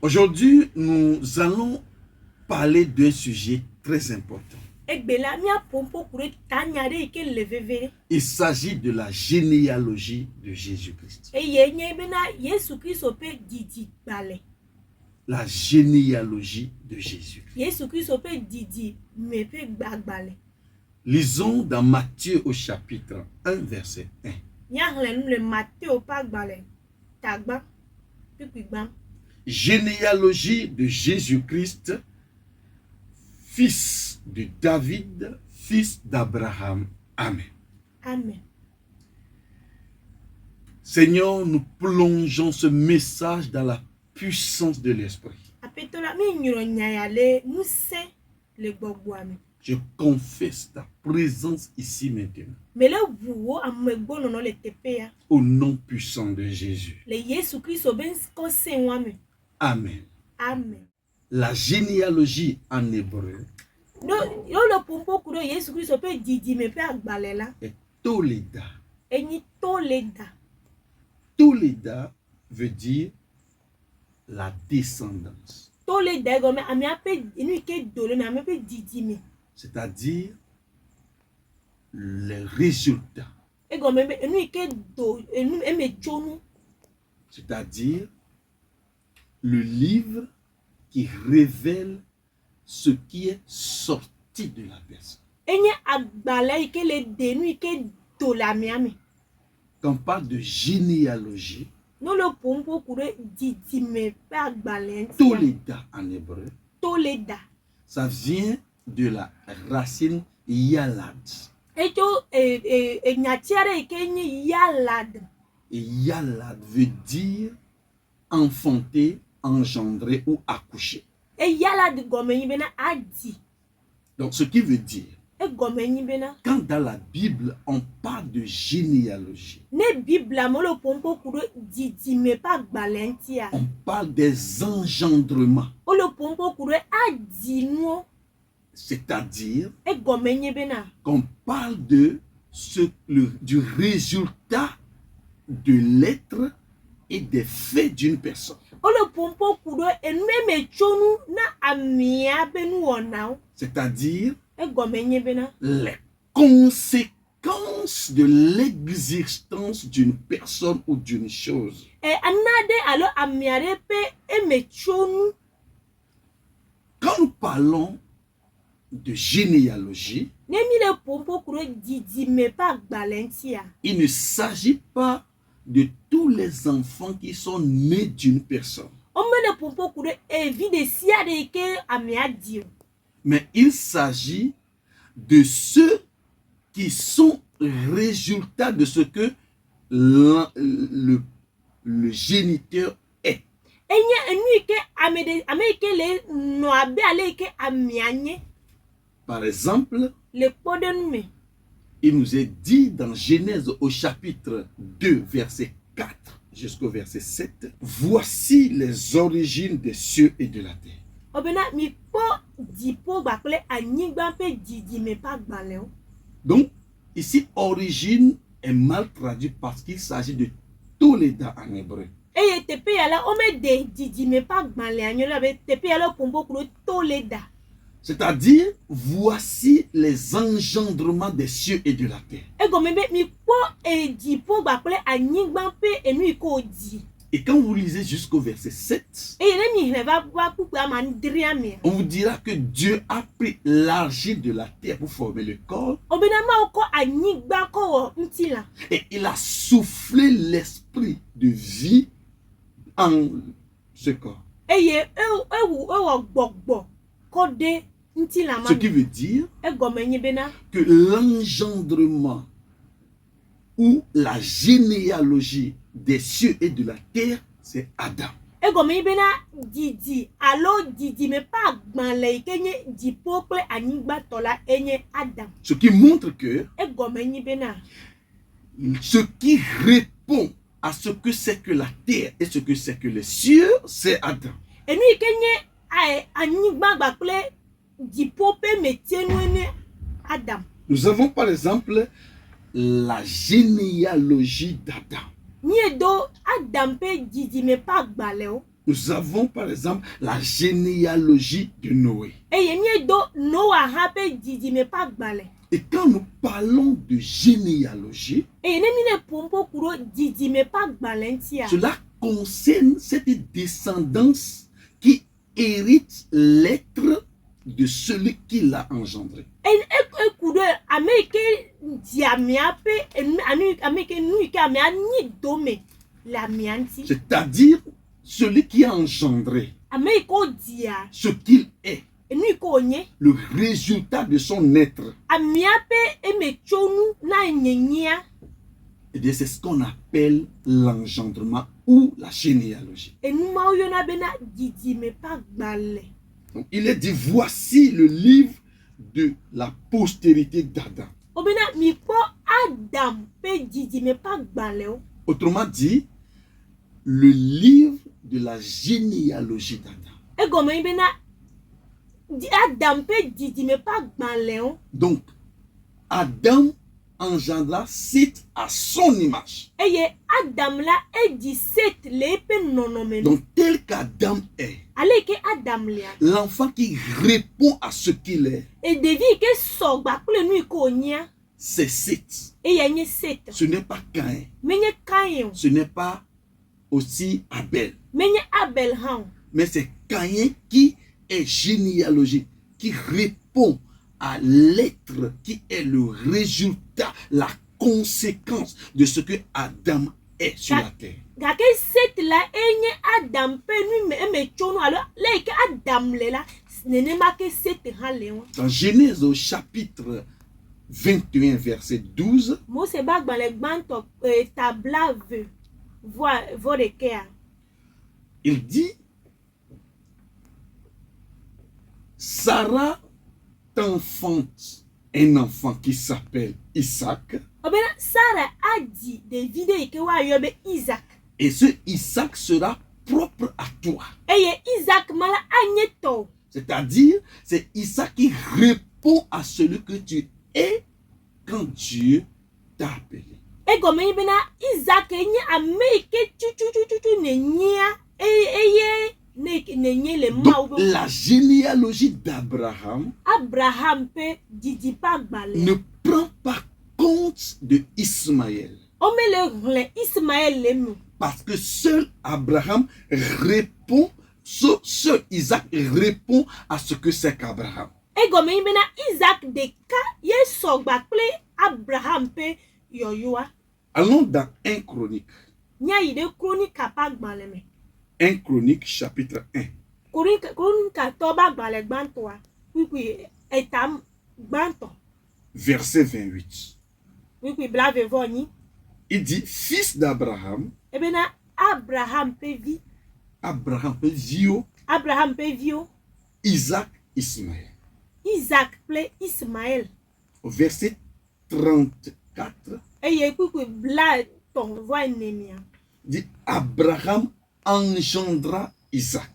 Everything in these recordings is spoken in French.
Aujourd'hui, nous allons parler d'un sujet très important. Il s'agit de la généalogie de Jésus-Christ. La généalogie de Jésus-Christ. Lisons dans Matthieu au chapitre 1, verset 1. Généalogie de Jésus-Christ, fils de David, fils d'Abraham. Amen. Amen. Seigneur, nous plongeons ce message dans la puissance de l'Esprit. Je confesse ta présence ici maintenant. Au nom puissant de Jésus. Amen. Amen. La généalogie en hébreu est Toleda. Toleda veut dire la descendance. C'est-à-dire les résultats. C'est-à-dire le livre qui révèle ce qui est sorti de la personne. Quand on parle de généalogie, Toleda en hébreu, ça vient de la racine Yalad. Et Yalad veut dire enfanter, engendrer ou accoucher. Donc ce qui veut dire, quand dans la Bible on parle de généalogie, on parle des engendrements. C'est-à-dire qu'on parle du résultat de l'être et des faits d'une personne. C'est-à-dire les conséquences de l'existence d'une personne ou d'une chose. Quand nous parlons de généalogie, il ne s'agit pas de tous les enfants qui sont nés d'une personne. Mais il s'agit de ceux qui sont résultats de ce que le géniteur est. Par exemple, il nous est dit dans Genèse au chapitre 2, verset 4 jusqu'au verset 7, voici les origines des cieux et de la terre. Donc, ici, origine est mal traduit parce qu'il s'agit de Toleda en hébreu. C'est-à-dire, voici les engendrements des cieux et de la terre. Et quand vous lisez jusqu'au verset 7, on vous dira que Dieu a pris l'argile de la terre pour former le corps. Et il a soufflé l'esprit de vie en ce corps. Ce qui veut dire que l'engendrement ou la généalogie des cieux et de la terre, c'est Adam. Ce qui montre que ce qui répond à ce que c'est que la terre et ce que c'est que les cieux, c'est Adam. Nous avons par exemple la généalogie d'Adam. nous avons par exemple la généalogie de Noé. Et quand nous parlons de généalogie, cela concerne cette descendance qui hérite l'être de celui qui l'a engendré. C'est-à-dire celui qui a engendré ce qu'il est, le résultat de son être. Et bien c'est ce qu'on appelle l'engendrement ou la généalogie. Donc, il est dit, voici le livre de la postérité d'Adam. Autrement dit, le livre de la généalogie d'Adam. Donc, Adam engendra Seth à son image. Donc, tel qu'Adam est, l'enfant qui répond à ce qu'il est, c'est Seth. Ce n'est pas Caïn. Ce n'est pas aussi Abel. Mais c'est Caïn qui est généalogique, qui répond à l'être qui est le résultat, la conséquence de ce que Adam est sur la terre. Dans Genèse au chapitre 21 verset 12, il dit, Sarah t'enfante un enfant qui s'appelle Isaac. Et ce Isaac sera propre à toi. C'est-à-dire, c'est Isaac qui répond à celui que tu es quand Dieu t'a appelé. Donc, la généalogie d'Abraham ne prend pas compte de Ismaël. Parce que seul Abraham répond, seul Isaac répond à ce que c'est qu'Abraham. Allons dans 1 Chronique. 1 Chronique chapitre 1. Verset 28. Il dit, fils d'Abraham. Abraham peut vivre. Isaac, Ismaël. Au verset 34. Dit, Abraham engendra Isaac.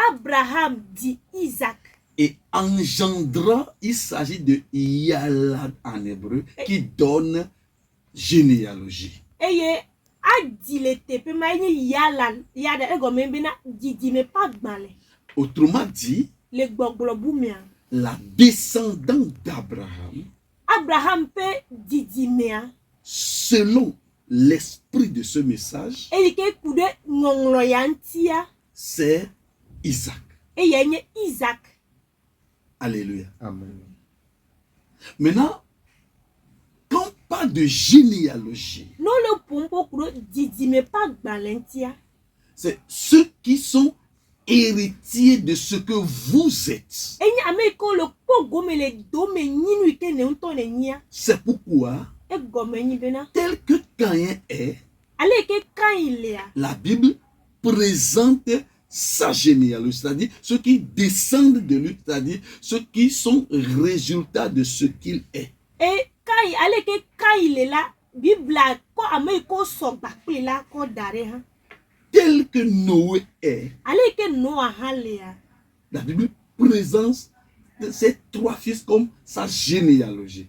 Abraham dit Isaac. Et engendra, il s'agit de Yalad en hébreu, qui donne généalogie. Autrement dit, la descendante d'Abraham, selon l'esprit de ce message, c'est Isaac. Alléluia. Amen. Maintenant, quand on parle de généalogie, c'est ceux qui sont héritiers de ce que vous êtes. C'est pourquoi, tel que Caïn est, la Bible présente sa généalogie, c'est-à-dire ceux qui descendent de lui, c'est-à-dire ceux qui sont résultats de ce qu'il est. Tel que Noé est, la Bible présente ces trois fils comme sa généalogie.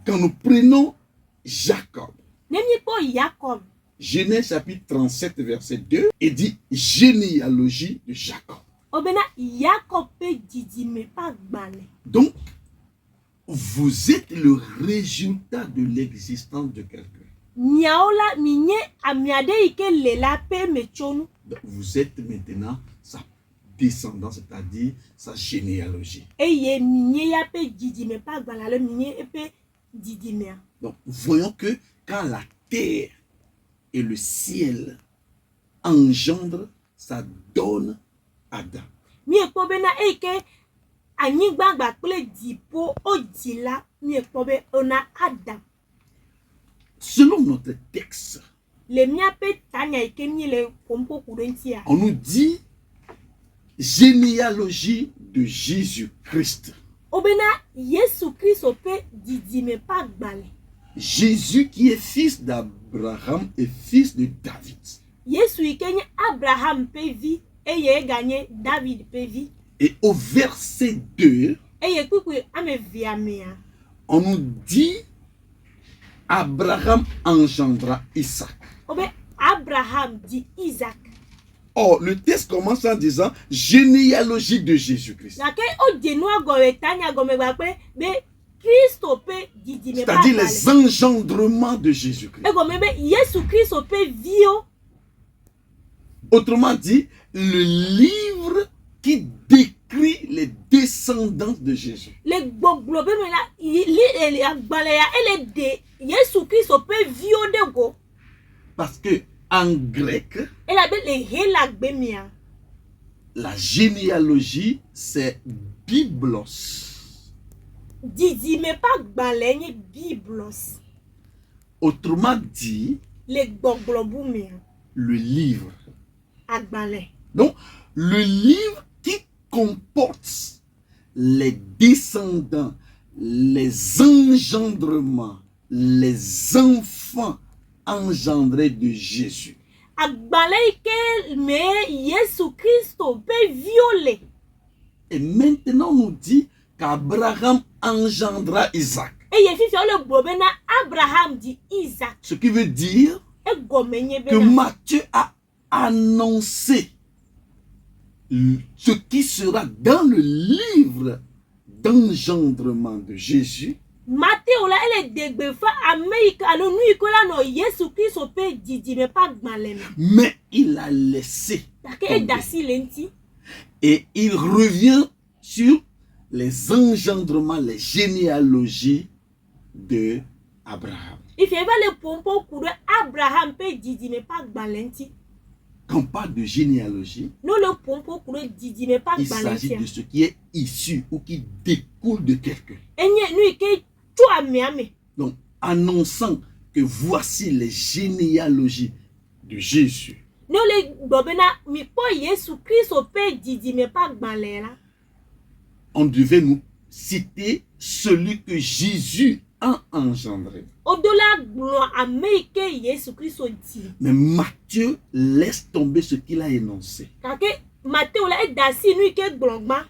Quand nous prenons Jacob. Jacob. Genèse chapitre 37 verset 2 et dit généalogie de Jacob. Donc, vous êtes le résultat de l'existence de quelqu'un. Vous êtes maintenant sa descendance, c'est-à-dire sa généalogie. Donc, voyons que quand la terre et le ciel engendrent, ça donne Adam. Selon notre texte, on nous dit généalogie de Jésus-Christ. Jésus qui est fils d'Abraham et fils de David. Et au verset 2, on nous dit Abraham engendra Isaac. Or, le texte commence en disant généalogie de Jésus-Christ. C'est-à-dire les engendrements de Jésus-Christ. Autrement dit, le livre qui décrit les descendants de Jésus. Parce que en grec, la généalogie, c'est biblos. Autrement dit, le livre. Donc, le livre qui comporte les descendants, les engendrements, les enfants engendrés de Jésus. Et maintenant, on nous dit qu'Abraham engendra Isaac. Ce qui veut dire que Matthieu a annoncé ce qui sera dans le livre d'engendrement de Jésus. Mais il a laissé tomber. Et il revient sur les engendrements, les généalogies de Abraham. Quand on parle de généalogie, il s'agit de ce qui est issu ou qui découle de quelqu'un. Donc, annonçant que voici les généalogies de Jésus. On devait nous citer celui que Jésus a engendré. Mais Matthieu laisse tomber ce qu'il a énoncé.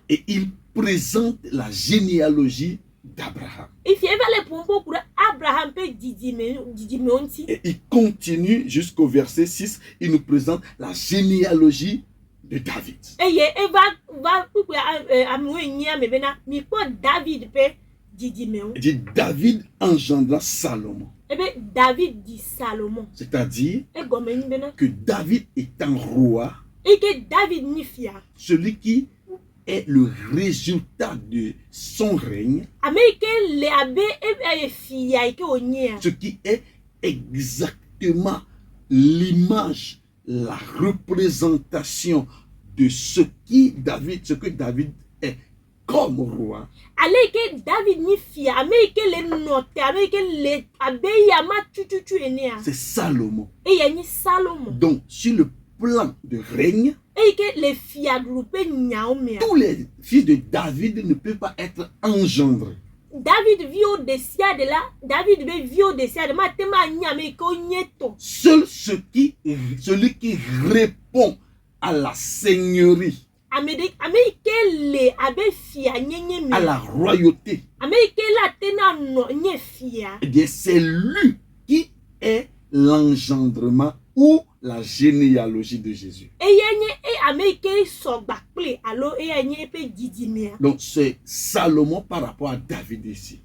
Et il présente la généalogie d'Abraham. Et il continue jusqu'au verset 6. Il nous présente la généalogie de David. Il dit David engendra Salomon. C'est-à-dire que David étant roi, celui qui est le résultat de son règne, ce qui est exactement l'image, la représentation de ce que David est comme roi. C'est Salomon. Donc, sur le plan de règne, tous les fils de David ne peuvent pas être engendrés. Seul celui qui répond à la seigneurie, à la royauté, eh bien, c'est lui l'engendrement ou la généalogie de Jésus. Donc c'est Salomon par rapport à David ici.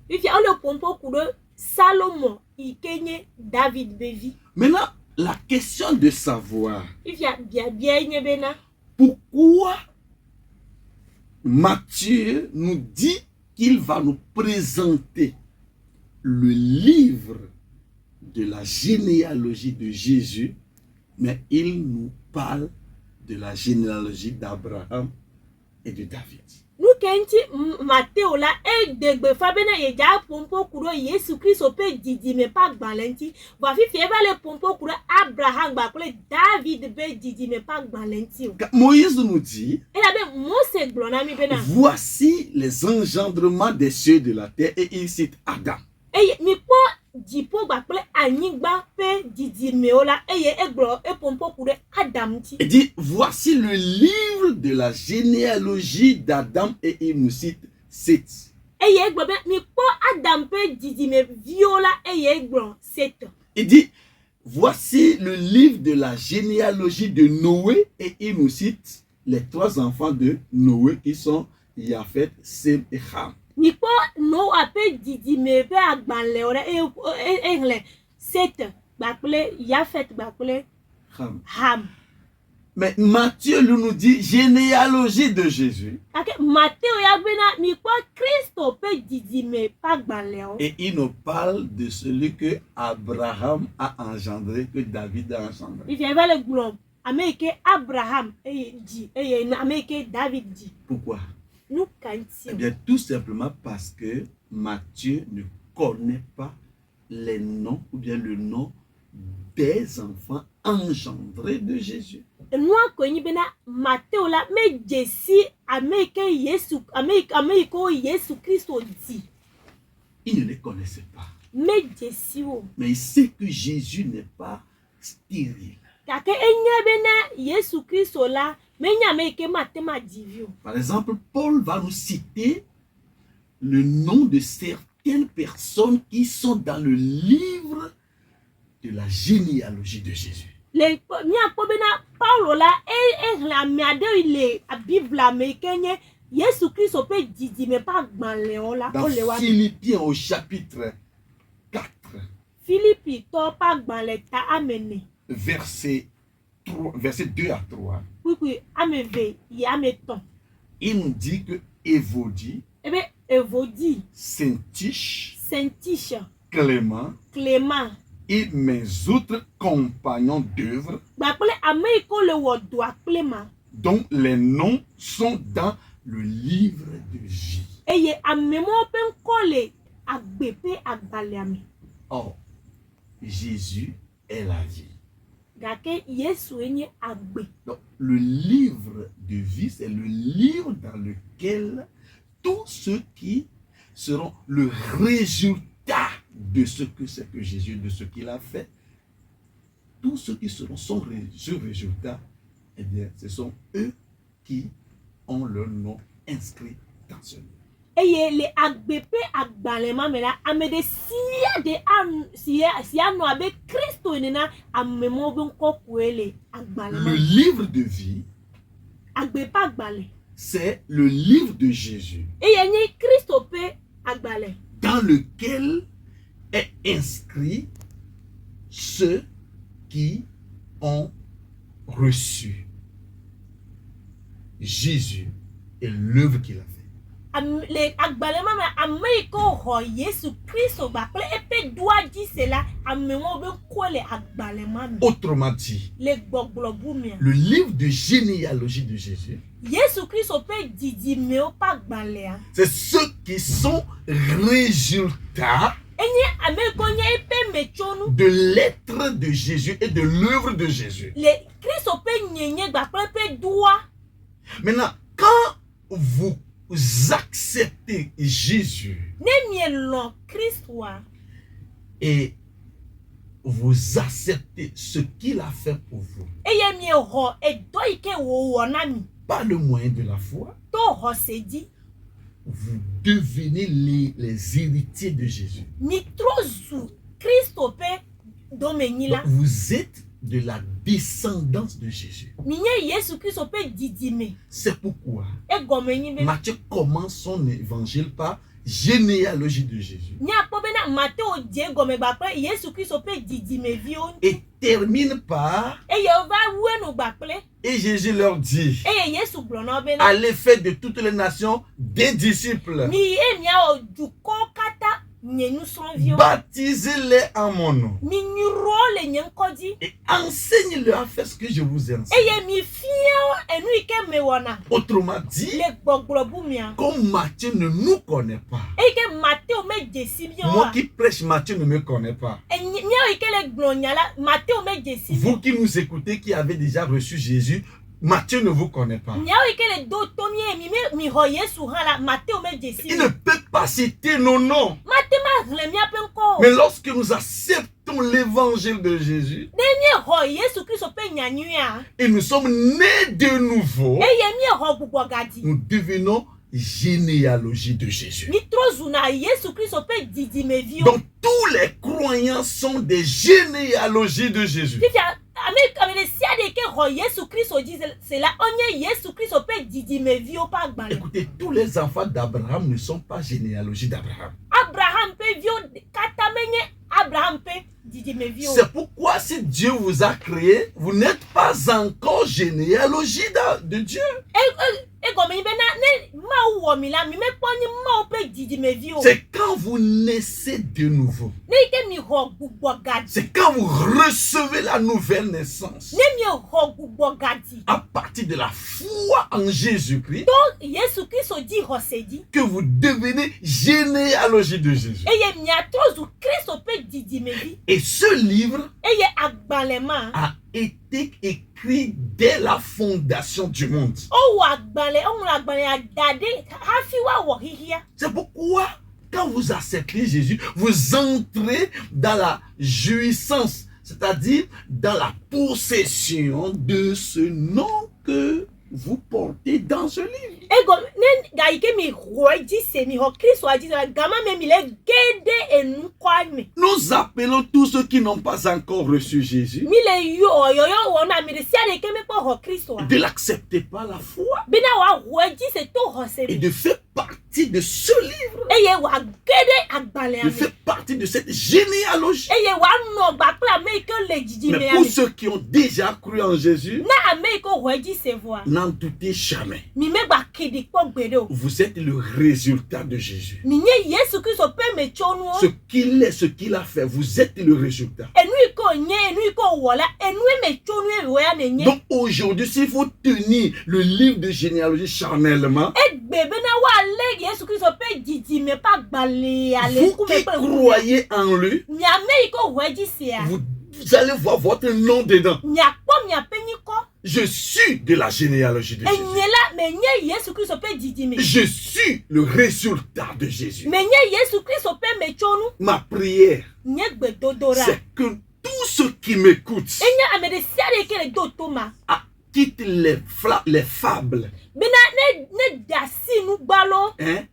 Maintenant, la question de savoir pourquoi Matthieu nous dit qu'il va nous présenter le livre de la généalogie de Jésus, mais il nous parle de la généalogie d'Abraham et de David. Moïse nous dit, voici les engendrements des cieux de la terre, et il cite Adam. Il dit, voici le livre de la généalogie d'Adam, et il nous cite Seth. Il dit, voici le livre de la généalogie de Noé, et il nous cite les 3 enfants de Noé qui sont Japheth, Sem et Ham. Ham. Mais Matthieu nous dit généalogie de Jésus. Et il nous parle de celui que Abraham a engendré, que David a engendré. Pourquoi? Eh bien, tout simplement parce que Matthieu ne connaît pas les noms ou bien le nom des enfants engendrés de Jésus. Il ne les connaissait pas. Mais il sait que Jésus n'est pas stérile. Par exemple, Paul va nous citer le nom de certaines personnes qui sont dans le livre de la généalogie de Jésus. Dans Philippiens au chapitre 4, verset 2 à 3, il nous dit que Évodie, Syntyche, Clément et mes autres compagnons d'œuvre, dont les noms sont dans le livre de vie. Or, Jésus est la vie. Donc, le livre de vie, c'est le livre dans lequel tous ceux qui seront le résultat de ce que c'est que Jésus, de ce qu'il a fait, tous ceux qui seront ce résultat, eh bien, ce sont eux qui ont leur nom inscrit dans ce livre. Le livre de vie, c'est le livre de Jésus, dans lequel est inscrit ceux qui ont reçu Jésus et l'œuvre qu'il a fait. Autrement dit, le livre de généalogie de Jésus, c'est ceux qui sont résultats de l'être de Jésus et de l'œuvre de Jésus. Maintenant, quand vous acceptez Jésus et vous acceptez ce qu'il a fait pour vous par le moyen de la foi, vous devenez les héritiers de Jésus. do me nyi la. Donc, vous êtes de la descendance de Jésus. Mi nye Yesu Kristo pe didime. C'est pourquoi E gome nyi be. Matthieu commence son évangile par généalogie de Jésus Nya po be na Matteo die gome ba pe Yesu Kristo pe didime vi o. et termine par E ye va wenu ba pe. et Jésus leur dit, E Yesu blono be na. allez faire de toutes les nations des disciples, Mi e mi a o du ko kata nye nu son vi o. baptisez-les en mon nom Mi nyu ro le nye nkodi. et enseignez-leur à faire ce que je vous E enseigne. ye mi fia enu ike me wona. Autrement dit, Le gbogbo bu mi a. comme Matthieu ne nous connaît pas, E ike Matteo me jesi bi moi o. qui prêche, Matthieu ne me connaît pas. E mi a ike le glonya la Matteo me jesi bi. Vous qui nous écoutez, qui avez déjà reçu Jésus, Matthieu ne vous connaît pas. Mi a ike le do to mi ho Yesu ha la Matteo me jesi. Il ne peut pas citer nos noms. Matteo ma le mi a pe nko. Mais lorsque nous acceptons l'évangile de Jésus De mi ho Yesu Kristo pe nyanyu ya. et nous sommes nés de nouveau, E ye mi ho gbogbo gadi. nous devenons généalogie de Jésus. Mi trozu na Yesu Kristo pe didime vi o. Donc tous les croyants sont des généalogies de Jésus. Fifia ame le sia de ke ho Yesu Kristo di c'est là onye Yesu Kristo pe didime vi o pa gbale. Écoutez, tous les enfants d'Abraham ne sont pas généalogie d'Abraham. Abraham pe vi o kata menye Abraham pe didime vi o. C'est pourquoi si Dieu vous a créé, vous n'êtes pas encore généalogie de Dieu. E gome be na ne ma wo mi la mi me poni ma o pe didime vi o. C'est quand vous naissez de nouveau. Ne ike mi ho gbogbo gadi. C'est quand vous recevez la nouvelle naissance. Ne mi ho gbogbo gadi. À partir de la foi en Jésus-Christ, Donc Yesu Kristo di ho se di. que vous devenez généalogie de Jésus. E ye mi atrozu Kristo pe didime vi. Et ce livre E ye agbalema. a été écrit dès la fondation du monde. O wa agbale, o la agbale adade hafi wa wo hihia. C'est pourquoi, quand vous acceptez Jésus, vous entrez dans la jouissance, c'est-à-dire dans la possession de ce nom que vous portez dans ce livre. E go ne ga ike mi ho di se mi ho Kristo adi la gama me mi le gede enu kwa mi. Nous appelons tous ceux qui n'ont pas encore reçu Jésus Mi le yo wona mi de sia de ke me po ho Kristo. de l'accepter par la foi Bina wa ho di se to ho se et mi. de faire partie de ce livre, E ye wa gede agbale de ami. faire partie de cette généalogie. E ye wa no gba pla me ke le didi me Mais pour ami. ceux qui ont déjà cru en Jésus, Na ame ko ho di se voa. n'en doutez jamais. Mi me gba kidi po gbede o. Vous êtes le résultat de Jésus. Mi nye Yesu Kristo pe me chonu o. Ce qu'il est, ce qu'il a fait, vous êtes le résultat. Enu iko nye, enu iko wola, enu me chonu e roya ne nye. Donc aujourd'hui, s'il faut tenir le livre de généalogie charnellement, E gbebe na wa le Yesu Kristo pe didi me pa gbale ale vous ku me qui pe. croyez en lui, Mi ame iko ho di se a. vous allez voir votre nom dedans. Mi akpo mi apenyi ko. Je suis de la généalogie de E Jésus. nye la me nye Yesu Kristo pe didi me. Je suis le résultat de Jésus. Me nye Yesu Kristo pe me chonu. Ma prière, Nye gbe dodora. c'est que tous ceux qui m'écoutent Enya ame de sia de ke le do toma. quittent les fables, Bina ne dasi nu gbalo. hein,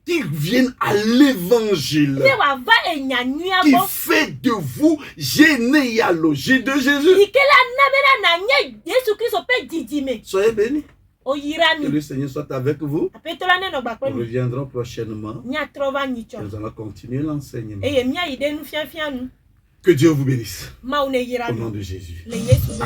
qui viennent à l'évangile, Ne wa va enya nua qui bo. fait de vous généalogie de Jésus. Ikela na bena na nye Yesu Kristo pe didi me. Soyez bénis. O yira Que mi. le Seigneur soit avec vous. Apetola ne no gba pe Nous mi. reviendrons prochainement. Nya trova nyicho. Nous allons continuer l'enseignement. Eye mi ayide nu fiafia nu. Que Dieu vous bénisse. Ma une yira Au mi. nom de Jésus. Le Yesu Kristo.